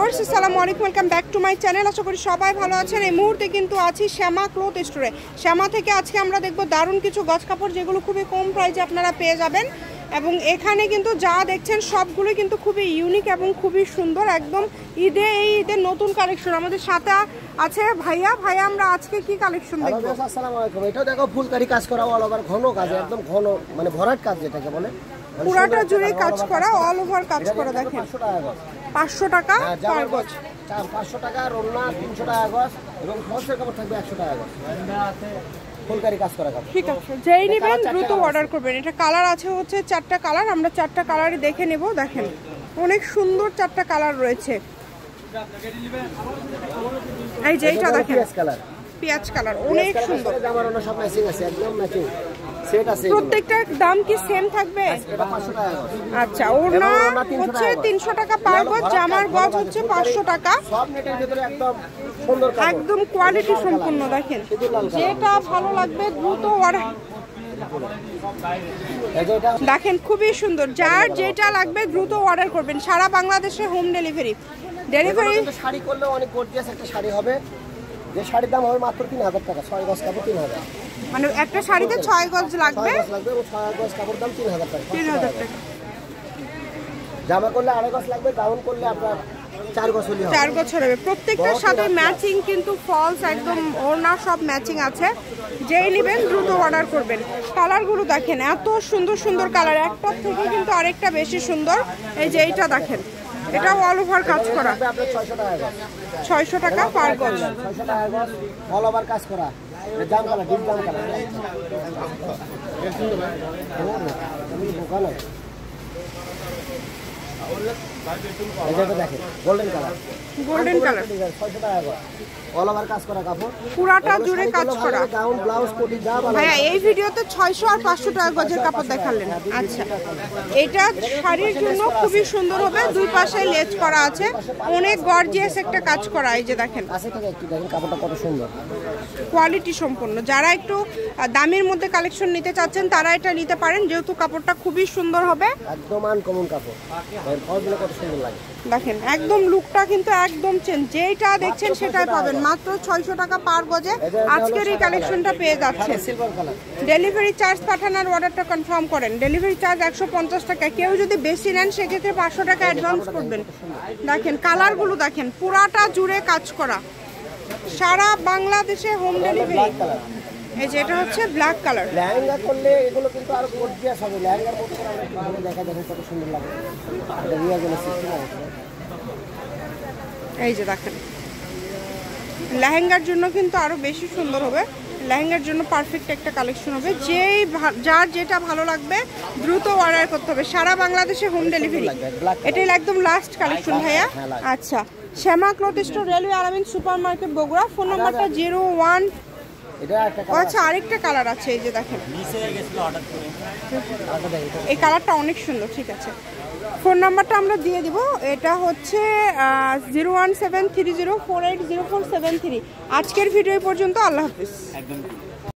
Viewers আসসালামু আলাইকুম, welcome back to my channel. আশা করি সবাই ভালো আছেন। এই মুহূর্তে কিন্তু আছি শ্যামা ক্লথ স্টোরে। শ্যামা থেকে আজকে আমরা দেখব দারুণ কিছু গজ কাপড়, যেগুলো খুবই কম প্রাইসে আপনারা পেয়ে যাবেন। এবং এখানে কিন্তু যা দেখছেন সবগুলো কিন্তু খুবই ইউনিক এবং খুবই সুন্দর, একদম ঈদের নতুন কালেকশন। আমাদের সাথে আছে ভাইয়া। আমরা আজকে কি কালেকশন দেখব? আসসালামু আলাইকুম। এটা দেখো ফুলকারি কাজ করা, অল ওভার ঘন কাজ, একদম ঘন মানে ভরাট কাজ যেটাকে বলে, পুরাটা জুড়ে কাজ করা, অল ওভার কাজ করা। দেখেন 500 টাকা পার গজ, 500 টাকা রোনা, 300 টাকা গজ এবং ফলসের কাপড় থাকবে 100 টাকা গজ। ফুলকারি কাজ করা কাপড়, ঠিক আছে। যেই নেবেন দ্রুত অর্ডার করবেন। এটা কালার আছে হচ্ছে 4টা কালার, আমরা 4টা কালারই দেখে নেব। দেখেন অনেক সুন্দর 4টা কালার রয়েছে। এই যে এটা দেখেন পেঁয়াজ কালার, অনেক সুন্দর। আমার অন্য সব ম্যাচিং আছে, একদম ম্যাচিং সেট আছে। প্রত্যেকটার দাম কি সেম থাকবে? এটা 500 টাকা গজ। আচ্ছা, ওড়না হচ্ছে 300 টাকা পার গজ, জামার গজ হচ্ছে 500 টাকা। সব নেটের ভিতরে একদম সুন্দর কাপড়, একদম কোয়ালিটি সম্পূর্ণ। দেখেন যেটা ভালো লাগবে দ্রুত অর্ডার। দেখেন খুবই সুন্দর, যার যেটা লাগবে দ্রুত অর্ডার করবেন। সারা বাংলাদেশে হোম ডেলিভারি। শাড়ি করলে অনেক গর্জিয়াস একটা শাড়ি হবে, যে শাড়ির দাম হবে মাত্র 3000 টাকা। 6 গজ কাপড় 3000, মানে একটা শাড়িতে 6 গজ লাগবে। 6 গজ কাপড় দাম 3000 টাকা। 3000 টাকা। জামা করলে 2.5 গজ লাগবে, গাউন করলে আপনার 4 গজ হলে হবে। 4 গজ হবে। প্রত্যেকটার সাথে ম্যাচিং কিন্তু ফলস, একদম ওড়না সব ম্যাচিং আছে। যেই নেবেন দ্রুত অর্ডার করবেন। কালারগুলো দেখেন এত সুন্দর সুন্দর কালার, একটার থেকে কিন্তু আরেকটা বেশি সুন্দর। এই যে এইটা দেখেন, এটা অল ওভার কাজ করা, 600 টাকা গজ। 600 টাকা পার গজ। 600 টাকা গজ, অল ওভার কাজ করা। জাম কালার, ডিপ জাম কালার। আমি দোকানে এটা দেখেন গোল্ডেন কালার, 600 টাকা গজ, অল ওভার কাজ করা কাপড়, পুরাটা জুড়ে কাজ করা। গাউন ব্লাউজ কোটি যা বলা। ভাইয়া এই ভিডিওতে 600 আর 500 টাকা গজের কাপড় দেখালেন। আচ্ছা, এটা শাড়ির জন্য খুবই সুন্দর হবে। দুই পাশে লেস করা আছে, অনেক গর্জিয়াস একটা কাজ করা। এই যে দেখেন কাছে থেকে একটু দেখেন কাপড়টা কত সুন্দর, কোয়ালিটি সম্পন্ন। যারা একটু দামের মধ্যে কালেকশন নিতে চাচ্ছেন তারা এটা নিতে পারেন, যেহেতু কাপড়টা খুবই সুন্দর হবে। একদম আনকমন কাপড়, ফলগুলো কত সুন্দর লাগে। দেখেন একদম লুকটা কিন্তু একদম চেঞ্জ। যেটা দেখছেন সেটাই পাবেন মাত্র 600 টাকা পার গজে। আজকের এই কালেকশনটা পেয়ে যাচ্ছে। ডেলিভারি চার্জ পাঠানোর অর্ডারটা কনফার্ম করেন। ডেলিভারি চার্জ 150 টাকা। কেউ যদি বেশি নেন সেক্ষেত্রে 500 টাকা অ্যাডভান্স করবেন। দেখেন কালারগুলো দেখেন, পুরাটা জুড়ে কাজ করা, সারা বাংলাদেশে হোম ডেলিভারি। এই যে এটা হচ্ছে ব্ল্যাক কালার। লেহেঙ্গা করলে এগুলো কিন্তু আরো গর্জিয়াস হবে। লেহেঙ্গার মধ্যে আমরা কিভাবে দেখা দেখেন কত সুন্দর লাগে। এটা রিয়া গেলে সিস্টেম আছে। এই যে দেখেন লেহেঙ্গার জন্য কিন্তু আরো বেশি সুন্দর হবে। লেহেঙ্গার জন্য পারফেক্ট একটা কালেকশন হবে। যার যেটা ভালো লাগবে দ্রুত অর্ডার করতে হবে। সারা বাংলাদেশে হোম ডেলিভারি। এটাই একদম লাস্ট কালেকশন ভাইয়া। আচ্ছা, শ্যামা ক্লথ স্টোর, রেলওয়ে আলামিন সুপার মার্কেট, বগুড়া। ফোন নাম্বারটা 01। আচ্ছা, আরেকটা কালার আছে। এই যে দেখেন এই কালারটা অনেক সুন্দর। ঠিক আছে, ফোন নাম্বারটা আমরা দিয়ে দিব। এটা হচ্ছে 01730480473। আজকের ভিডিও পর্যন্ত। আল্লাহ হাফিজ।